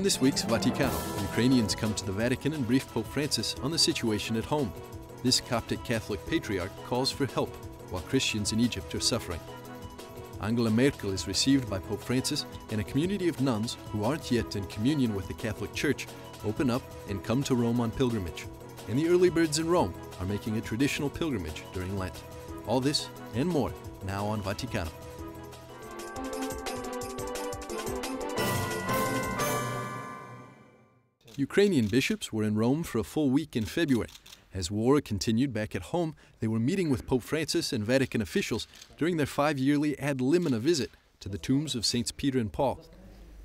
On this week's Vaticano, Ukrainians come to the Vatican and brief Pope Francis on the situation at home. This Coptic-Catholic Patriarch calls for help while Christians in Egypt are suffering. Angela Merkel is received by Pope Francis, and a community of nuns who aren't yet in communion with the Catholic Church open up and come to Rome on pilgrimage. And the early birds in Rome are making a traditional pilgrimage during Lent. All this and more now on Vaticano. Ukrainian bishops were in Rome for a full week in February. As war continued back at home, they were meeting with Pope Francis and Vatican officials during their 5-yearly ad limina visit to the tombs of Saints Peter and Paul.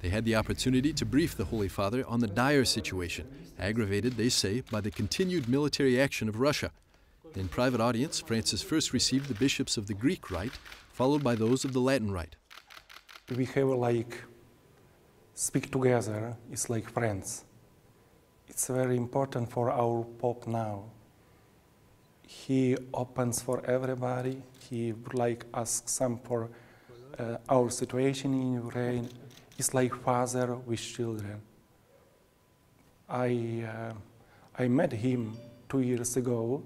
They had the opportunity to brief the Holy Father on the dire situation, aggravated, they say, by the continued military action of Russia. In private audience, Francis first received the bishops of the Greek Rite, followed by those of the Latin Rite. We have speak together, it's like friends. It's very important for our Pope now. He opens for everybody. He would ask some for our situation in Ukraine. It's like father with children. I met him 2 years ago,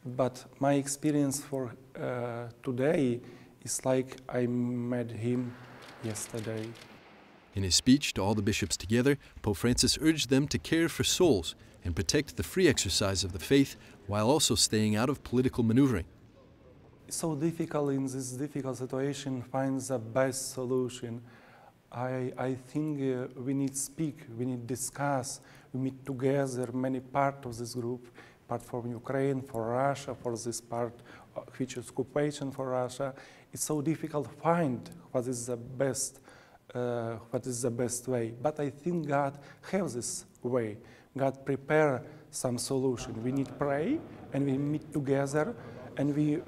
but my experience for today is like I met him yesterday. In his speech to all the bishops together, Pope Francis urged them to care for souls and protect the free exercise of the faith while also staying out of political maneuvering. It's so difficult in this difficult situation to find the best solution. I think we need to speak, we need to discuss, we meet together many parts of this group, part from Ukraine, for Russia, for this part which is occupation for Russia. It's so difficult to find what is the best way. But I think God has this way. God prepare some solution. We need to pray and we meet together and we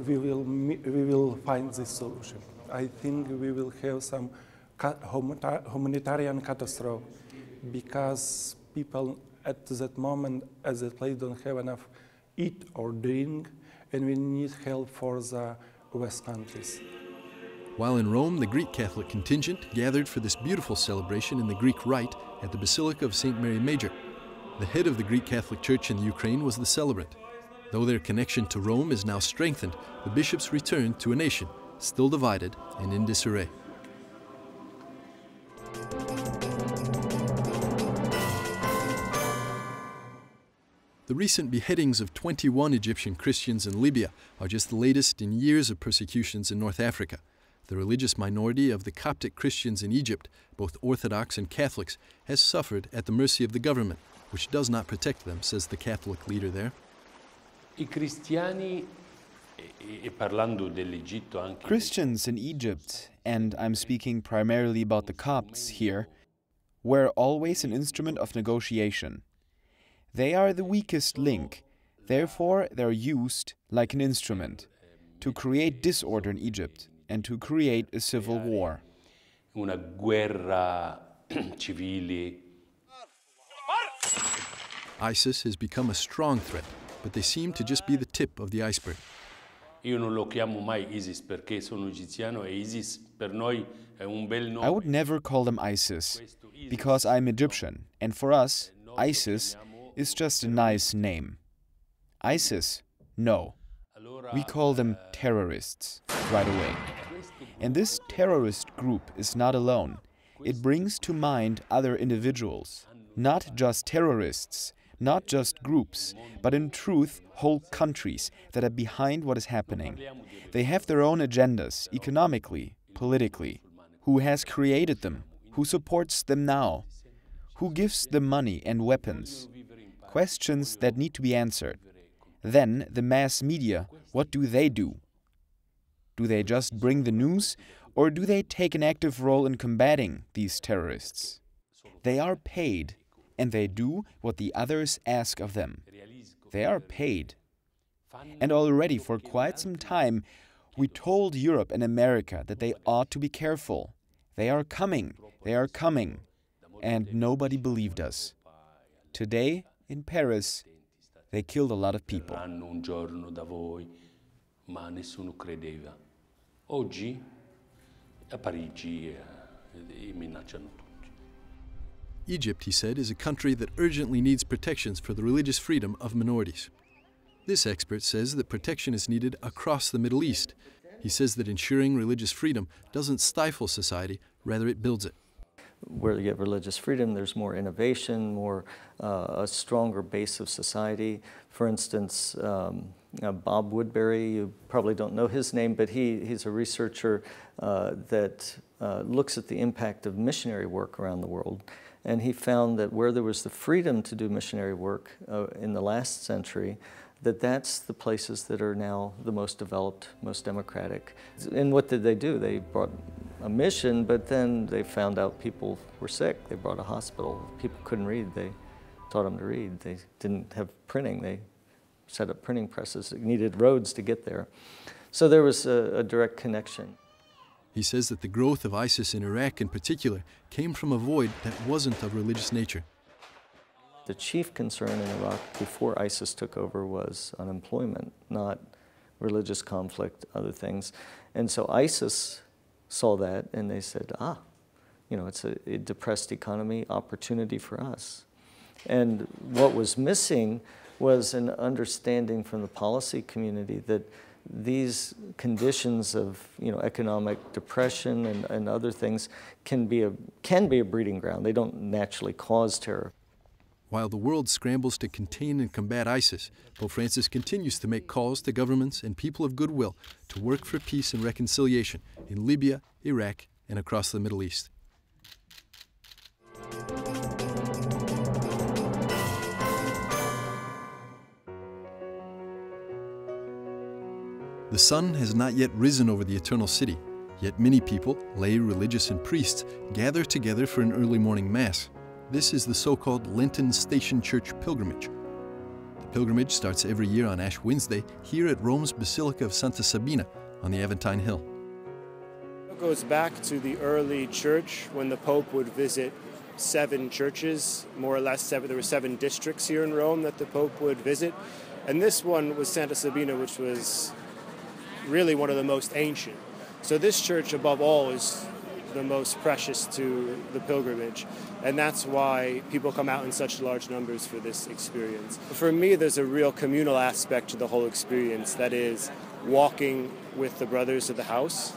will find this solution. I think we will have some humanitarian catastrophe because people at that moment at that place don't have enough eat or drink, and we need help for the West countries. While in Rome, the Greek Catholic contingent gathered for this beautiful celebration in the Greek Rite at the Basilica of St. Mary Major. The head of the Greek Catholic Church in the Ukraine was the celebrant. Though their connection to Rome is now strengthened, the bishops returned to a nation still divided and in disarray. The recent beheadings of 21 Egyptian Christians in Libya are just the latest in years of persecutions in North Africa. The religious minority of the Coptic Christians in Egypt, both Orthodox and Catholics, has suffered at the mercy of the government, which does not protect them, says the Catholic leader there. Christians in Egypt, and I'm speaking primarily about the Copts here, were always an instrument of negotiation. They are the weakest link, therefore they're used like an instrument to create disorder in Egypt and to create a civil war. ISIS has become a strong threat, but they seem to just be the tip of the iceberg. I would never call them ISIS, because I'm Egyptian, and for us, ISIS is just a nice name. ISIS? No. We call them terrorists right away. And this terrorist group is not alone. It brings to mind other individuals, not just terrorists, not just groups, but in truth whole countries that are behind what is happening. They have their own agendas, economically, politically. Who has created them? Who supports them now? Who gives them money and weapons? Questions that need to be answered. Then the mass media, what do? Do they just bring the news, or do they take an active role in combating these terrorists? They are paid, and they do what the others ask of them. They are paid. And already for quite some time, we told Europe and America that they ought to be careful. They are coming, and nobody believed us. Today, in Paris, they killed a lot of people. Egypt, he said, is a country that urgently needs protections for the religious freedom of minorities. This expert says that protection is needed across the Middle East. He says that ensuring religious freedom doesn't stifle society, rather it builds it. Where you get religious freedom, there's more innovation, more a stronger base of society. For instance, Bob Woodbury, you probably don't know his name, but he's a researcher that looks at the impact of missionary work around the world. And he found that where there was the freedom to do missionary work in the last century, that's the places that are now the most developed, most democratic. And what did they do? They brought a mission, but then they found out people were sick. They brought a hospital. People couldn't read. They taught them to read. They didn't have printing. They set up printing presses. They needed roads to get there. So there was a direct connection. He says that the growth of ISIS in Iraq in particular came from a void that wasn't of religious nature. The chief concern in Iraq before ISIS took over was unemployment, not religious conflict, other things. And so ISIS saw that and they said, it's a depressed economy, opportunity for us. And what was missing was an understanding from the policy community that these conditions of economic depression and other things can be a breeding ground. They don't naturally cause terror. While the world scrambles to contain and combat ISIS, Pope Francis continues to make calls to governments and people of goodwill to work for peace and reconciliation in Libya, Iraq, and across the Middle East. The sun has not yet risen over the Eternal City, yet many people, lay, religious, and priests, gather together for an early morning Mass. This is the so-called Lenten Station Church pilgrimage. The pilgrimage starts every year on Ash Wednesday here at Rome's Basilica of Santa Sabina on the Aventine Hill. It goes back to the early church when the Pope would visit 7 churches, more or less 7. There were 7 districts here in Rome that the Pope would visit. And this one was Santa Sabina, which was really one of the most ancient. So this church, above all, is the most precious to the pilgrimage, and that's why people come out in such large numbers for this experience. For me, there's a real communal aspect to the whole experience, that is walking with the brothers of the house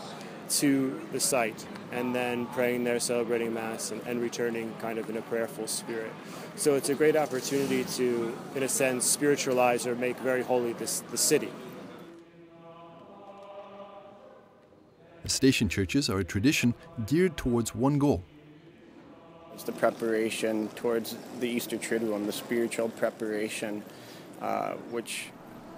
to the site and then praying there, celebrating Mass, and returning kind of in a prayerful spirit. So it's a great opportunity to, in a sense, spiritualize or make very holy the city. The station churches are a tradition geared towards one goal. It's the preparation towards the Easter Triduum, the spiritual preparation, which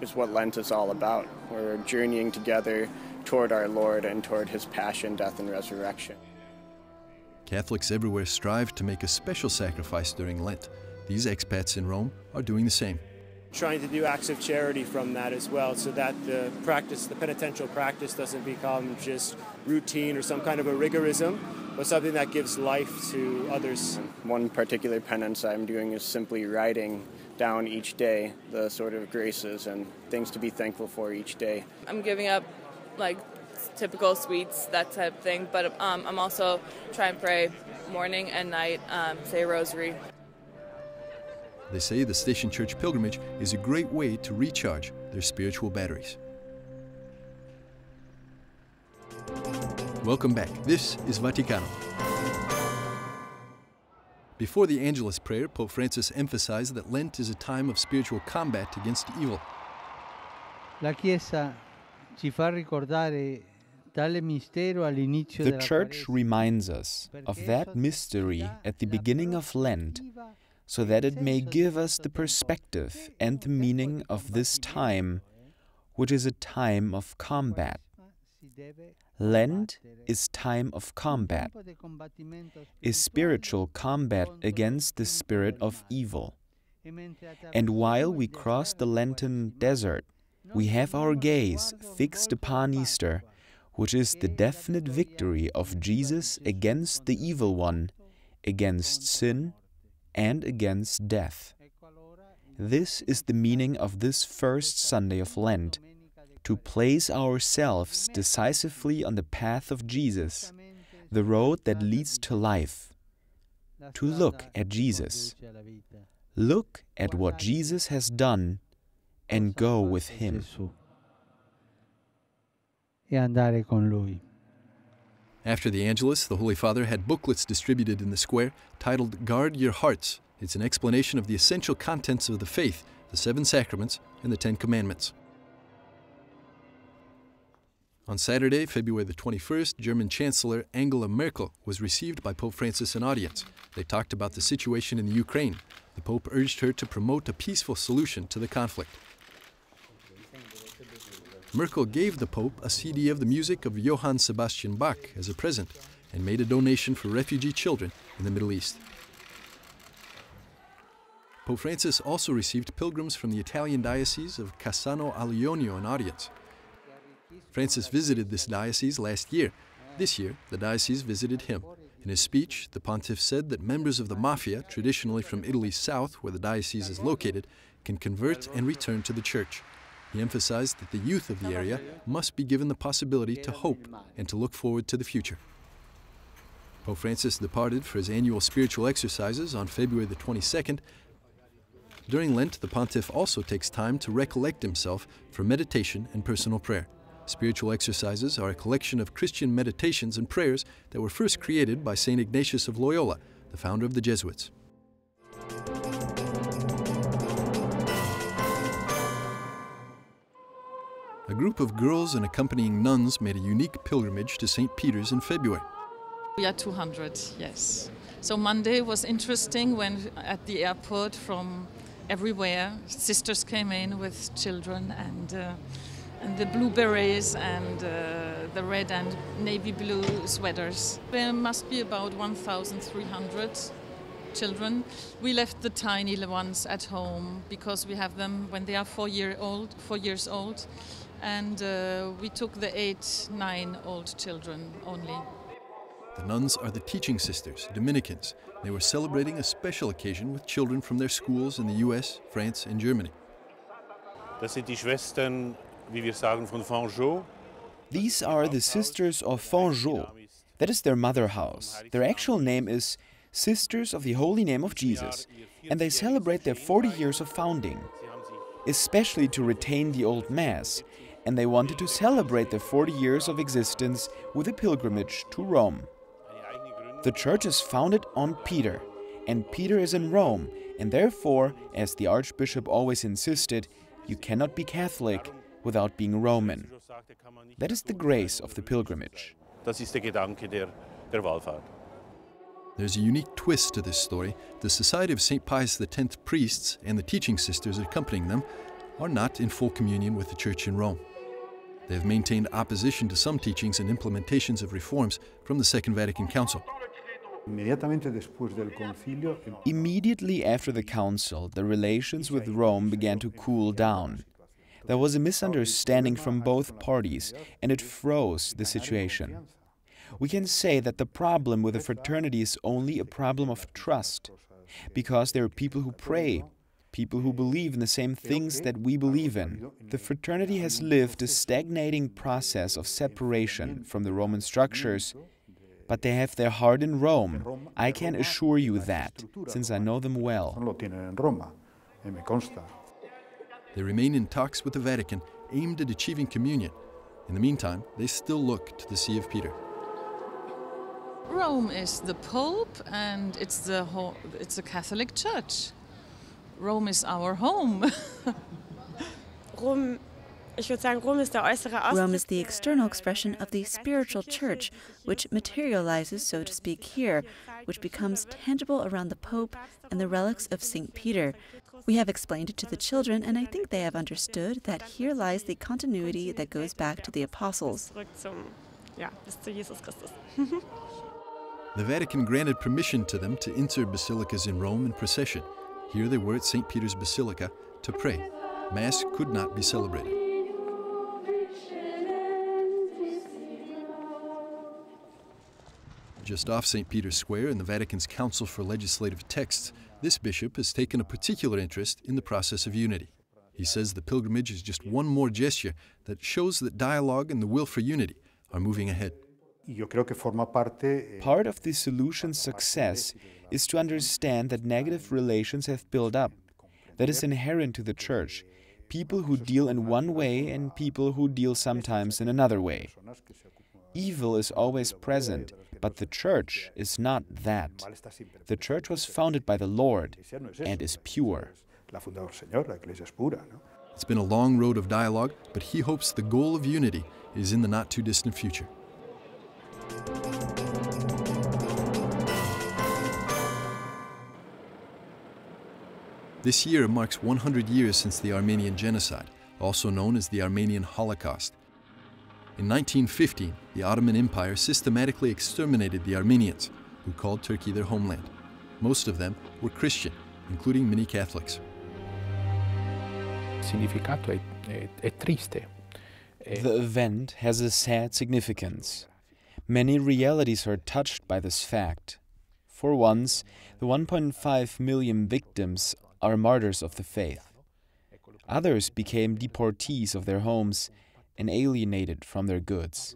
is what Lent is all about. We're journeying together toward our Lord and toward His passion, death, and resurrection. Catholics everywhere strive to make a special sacrifice during Lent. These expats in Rome are doing the same. Trying to do acts of charity from that as well, so that the penitential practice doesn't become just routine or some kind of a rigorism, but something that gives life to others. One particular penance I'm doing is simply writing down each day the sort of graces and things to be thankful for each day. I'm giving up like typical sweets, that type of thing, but I'm also trying to pray morning and night, say a rosary. They say the Station Church pilgrimage is a great way to recharge their spiritual batteries. Welcome back. This is Vaticano. Before the Angelus prayer, Pope Francis emphasized that Lent is a time of spiritual combat against evil. La Chiesa ci fa ricordare tale mistero all'inizio The della Church Quaresima, reminds us of that mystery at the beginning of Lent, so that it may give us the perspective and the meaning of this time, which is a time of combat. Lent is time of combat, is spiritual combat against the spirit of evil. And while we cross the Lenten desert, we have our gaze fixed upon Easter, which is the definite victory of Jesus against the evil one, against sin, and against death. This is the meaning of this first Sunday of Lent, to place ourselves decisively on the path of Jesus, the road that leads to life. to look at Jesus. Look at what Jesus has done and go with him. E andare con lui. After the Angelus, the Holy Father had booklets distributed in the square titled Guard Your Hearts. It's an explanation of the essential contents of the faith, the 7 sacraments, and the 10 commandments. On Saturday, February the 21st, German Chancellor Angela Merkel was received by Pope Francis in audience. They talked about the situation in the Ukraine. The Pope urged her to promote a peaceful solution to the conflict. Merkel gave the Pope a CD of the music of Johann Sebastian Bach as a present and made a donation for refugee children in the Middle East. Pope Francis also received pilgrims from the Italian diocese of Cassano al Ionio in audience. Francis visited this diocese last year. This year, the diocese visited him. In his speech, the pontiff said that members of the mafia, traditionally from Italy's south, where the diocese is located, can convert and return to the church. He emphasized that the youth of the area must be given the possibility to hope and to look forward to the future. Pope Francis departed for his annual spiritual exercises on February the 22nd. During Lent, the pontiff also takes time to recollect himself for meditation and personal prayer. Spiritual exercises are a collection of Christian meditations and prayers that were first created by St. Ignatius of Loyola, the founder of the Jesuits. A group of girls and accompanying nuns made a unique pilgrimage to St. Peter's in February. We are 200, yes. So Monday was interesting when at the airport from everywhere sisters came in with children and the blue berets and the red and navy blue sweaters. There must be about 1,300 children. We left the tiny ones at home because we have them when they are 4 years old. And we took the 8, 9-old children only. The nuns are the teaching sisters, Dominicans. They were celebrating a special occasion with children from their schools in the US, France, and Germany. Das sind die Schwestern, wie wir sagen, von Fangeau. These are the Sisters of Fangeau. That is their mother house. Their actual name is Sisters of the Holy Name of Jesus, and they celebrate their 40 years of founding, especially to retain the old Mass, and they wanted to celebrate their 40 years of existence with a pilgrimage to Rome. The church is founded on Peter, and Peter is in Rome, and therefore, as the Archbishop always insisted, you cannot be Catholic without being Roman. That is the grace of the pilgrimage. Das ist der Gedanke der Wallfahrt. There's a unique twist to this story. The Society of St. Pius X priests and the teaching sisters accompanying them are not in full communion with the Church in Rome. They have maintained opposition to some teachings and implementations of reforms from the Second Vatican Council. Immediately after the Council, the relations with Rome began to cool down. There was a misunderstanding from both parties, and it froze the situation. We can say that the problem with the fraternity is only a problem of trust, because there are people who pray, people who believe in the same things that we believe in. The fraternity has lived a stagnating process of separation from the Roman structures, but they have their heart in Rome. I can assure you that, since I know them well. They remain in talks with the Vatican aimed at achieving communion. In the meantime, they still look to the See of Peter. Rome is the Pope, and it's a Catholic Church. Rome is our home. Rome is the external expression of the spiritual church, which materializes, so to speak, here, which becomes tangible around the Pope and the relics of St. Peter. We have explained it to the children, and I think they have understood that here lies the continuity that goes back to the apostles. The Vatican granted permission to them to enter basilicas in Rome in procession. Here they were at St. Peter's Basilica to pray. Mass could not be celebrated. Just off St. Peter's Square in the Vatican's Council for Legislative Texts, this bishop has taken a particular interest in the process of unity. He says the pilgrimage is just one more gesture that shows that dialogue and the will for unity are moving ahead. Part of the solution's success is to understand that negative relations have built up. That is inherent to the Church. People who deal in one way and people who deal sometimes in another way. Evil is always present, but the Church is not that. The Church was founded by the Lord and is pure. It's been a long road of dialogue, but he hopes the goal of unity is in the not-too-distant future. This year marks 100 years since the Armenian genocide, also known as the Armenian Holocaust. In 1915, the Ottoman Empire systematically exterminated the Armenians, who called Turkey their homeland. Most of them were Christian, including many Catholics. The event has a sad significance. Many realities are touched by this fact. For once, the 1.5 million victims are martyrs of the faith. Others became deportees of their homes and alienated from their goods.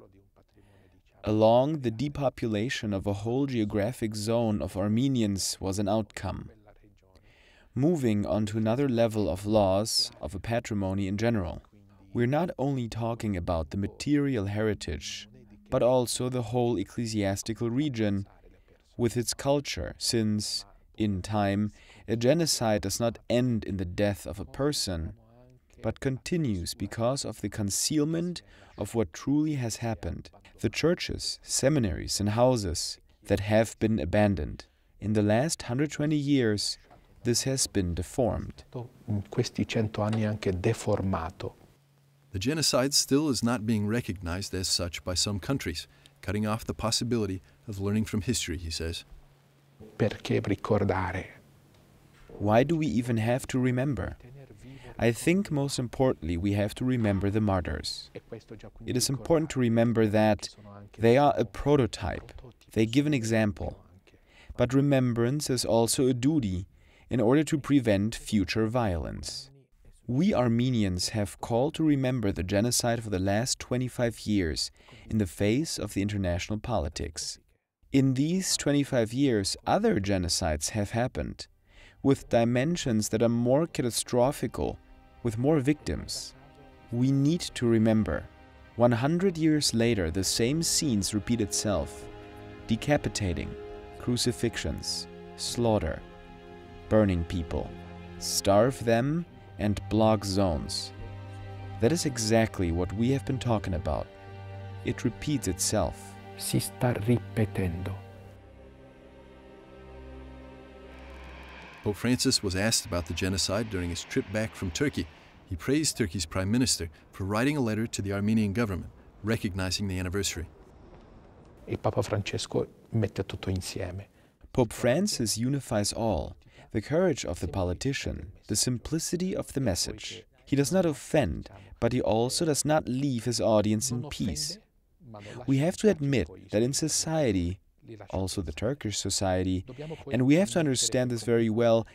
Along the depopulation of a whole geographic zone of Armenians was an outcome. Moving on to another level of laws, of a patrimony in general. We're not only talking about the material heritage, but also the whole ecclesiastical region with its culture, since, in time, a genocide does not end in the death of a person, but continues because of the concealment of what truly has happened. The churches, seminaries and houses that have been abandoned. In the last 120 years, this has been deformed. The genocide still is not being recognized as such by some countries, cutting off the possibility of learning from history, he says. Why do we even have to remember? I think most importantly we have to remember the martyrs. It is important to remember that they are a prototype, they give an example. But remembrance is also a duty in order to prevent future violence. We Armenians have called to remember the genocide for the last 25 years in the face of the international politics. In these 25 years, other genocides have happened, with dimensions that are more catastrophical, with more victims. We need to remember. 100 years later, the same scenes repeat itself. Decapitating, crucifixions, slaughter, burning people, starve them, and block zones. That is exactly what we have been talking about. It repeats itself. Si sta ripetendo. Pope Francis was asked about the genocide during his trip back from Turkey. He praised Turkey's Prime Minister for writing a letter to the Armenian government, recognizing the anniversary. Pope Francis unifies all. The courage of the politician, the simplicity of the message. He does not offend, but he also does not leave his audience in peace. We have to admit that in society, also the Turkish society, and we have to understand this very well,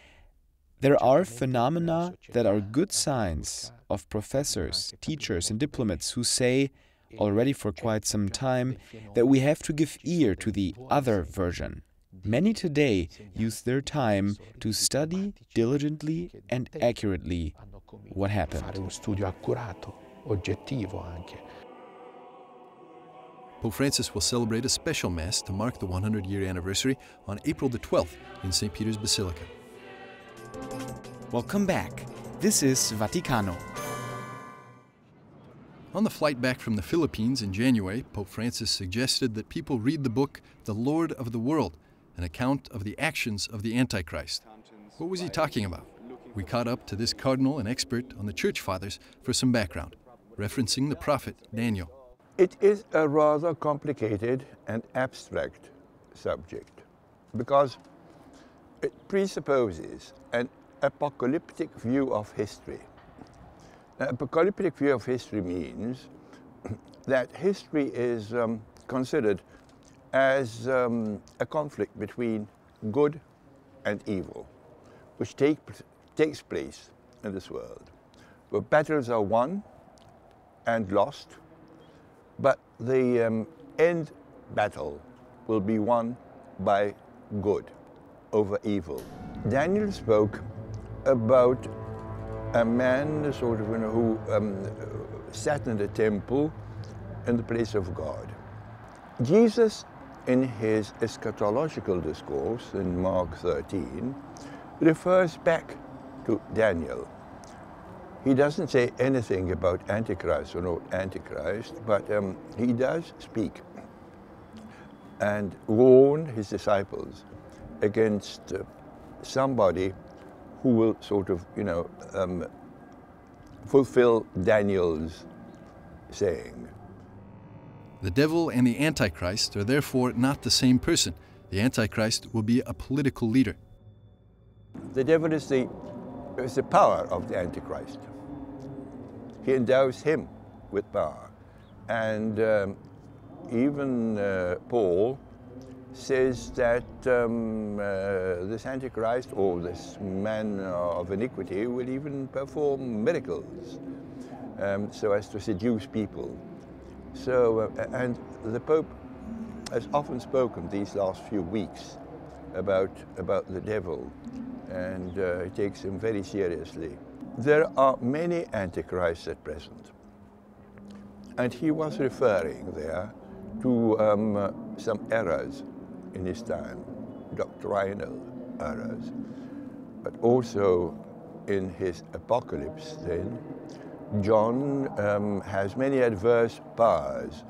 there are phenomena that are good signs of professors, teachers and diplomats who say, already for quite some time, that we have to give ear to the other version. Many today use their time to study diligently and accurately what happened. Pope Francis will celebrate a special Mass to mark the 100-year anniversary on April the 12th in St. Peter's Basilica. Welcome back. This is Vaticano. On the flight back from the Philippines in January, Pope Francis suggested that people read the book The Lord of the World, an account of the actions of the Antichrist. What was he talking about? We caught up to this cardinal and expert on the Church Fathers for some background, referencing the prophet Daniel. It is a rather complicated and abstract subject because it presupposes an apocalyptic view of history. An apocalyptic view of history means that history is considered as a conflict between good and evil, which takes place in this world, where battles are won and lost, but the end battle will be won by good over evil. Daniel spoke about a man sort of, who sat in the temple in the place of God. Jesus, in his eschatological discourse in Mark 13, refers back to Daniel. He doesn't say anything about Antichrist or not Antichrist, but he does speak and warn his disciples against somebody who will sort of, fulfill Daniel's saying. The devil and the Antichrist are therefore not the same person. The Antichrist will be a political leader. The devil is the power of the Antichrist. He endows him with power. And even Paul says that this Antichrist, or this man of iniquity, will even perform miracles so as to seduce people. So, and the Pope has often spoken these last few weeks about the devil, and he takes him very seriously. There are many antichrists at present, and he was referring there to some errors in his time, doctrinal errors, but also in his Apocalypse then, John has many adverse powers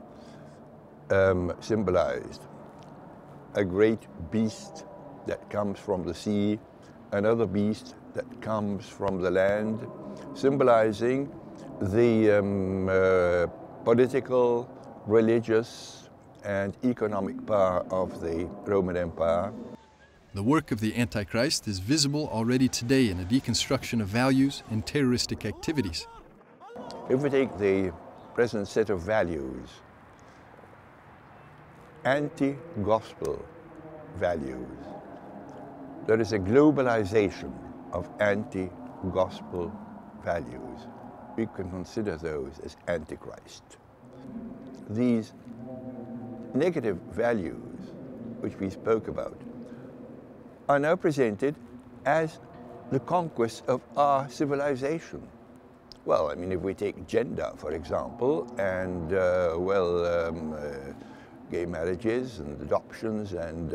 symbolized. A great beast that comes from the sea, another beast that comes from the land, symbolizing the political, religious, and economic power of the Roman Empire. The work of the Antichrist is visible already today in a deconstruction of values and terroristic activities. If we take the present set of values, anti-gospel values, there is a globalization of anti-gospel values. We can consider those as antichrist. These negative values, which we spoke about, are now presented as the conquest of our civilization. Well, I mean, if we take gender, for example, and, gay marriages and adoptions and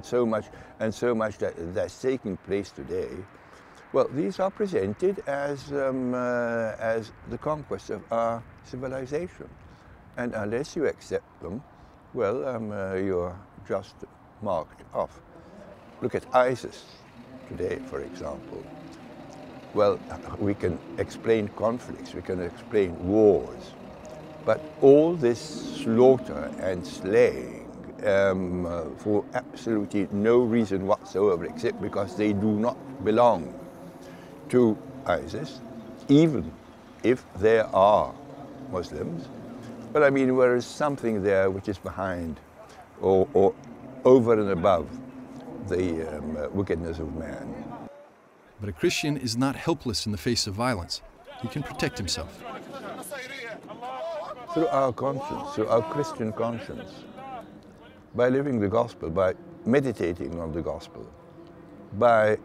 so much that's taking place today, well, these are presented as the conquest of our civilization. And unless you accept them, well, you're just marked off. Look at ISIS today, for example. Well, we can explain conflicts, we can explain wars, but all this slaughter and slaying for absolutely no reason whatsoever, except because they do not belong to ISIS, even if they are Muslims. But I mean, there is something there which is behind or over and above the wickedness of man. But a Christian is not helpless in the face of violence. He can protect himself. Through our conscience, through our Christian conscience, by living the gospel, by meditating on the gospel, by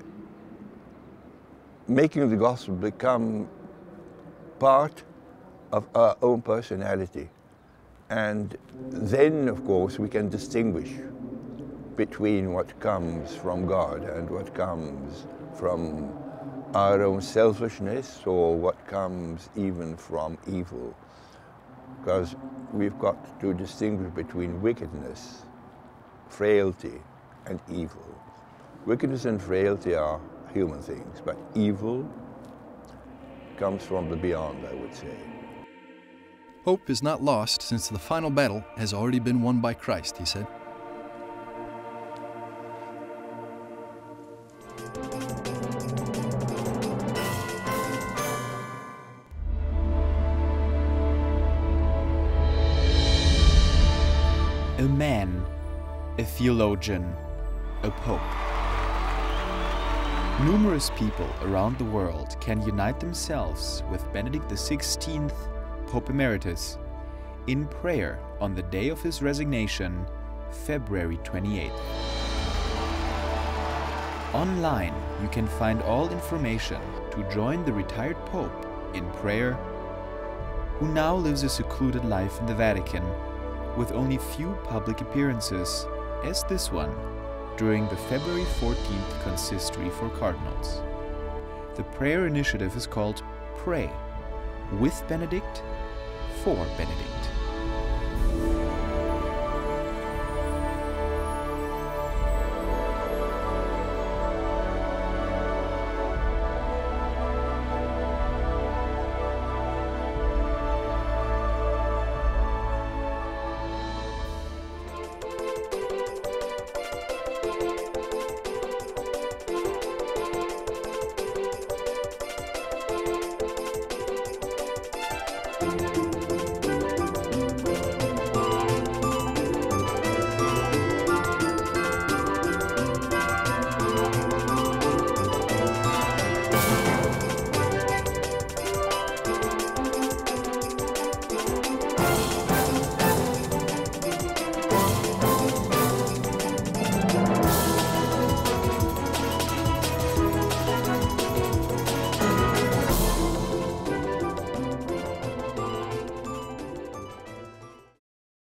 making the gospel become part of our own personality. And then, of course, we can distinguish between what comes from God and what comes from our own selfishness, or what comes even from evil. Because we've got to distinguish between wickedness, frailty, and evil. Wickedness and frailty are human things, but evil comes from the beyond, I would say. Hope is not lost, since the final battle has already been won by Christ, he said. A man, a theologian, a pope. Numerous people around the world can unite themselves with Benedict XVI, Pope Emeritus, in prayer on the day of his resignation, February 28th. Online, you can find all information to join the retired Pope in prayer, who now lives a secluded life in the Vatican with only few public appearances, as this one, during the February 14th Consistory for Cardinals. The prayer initiative is called Pray with Benedict, for Benedict.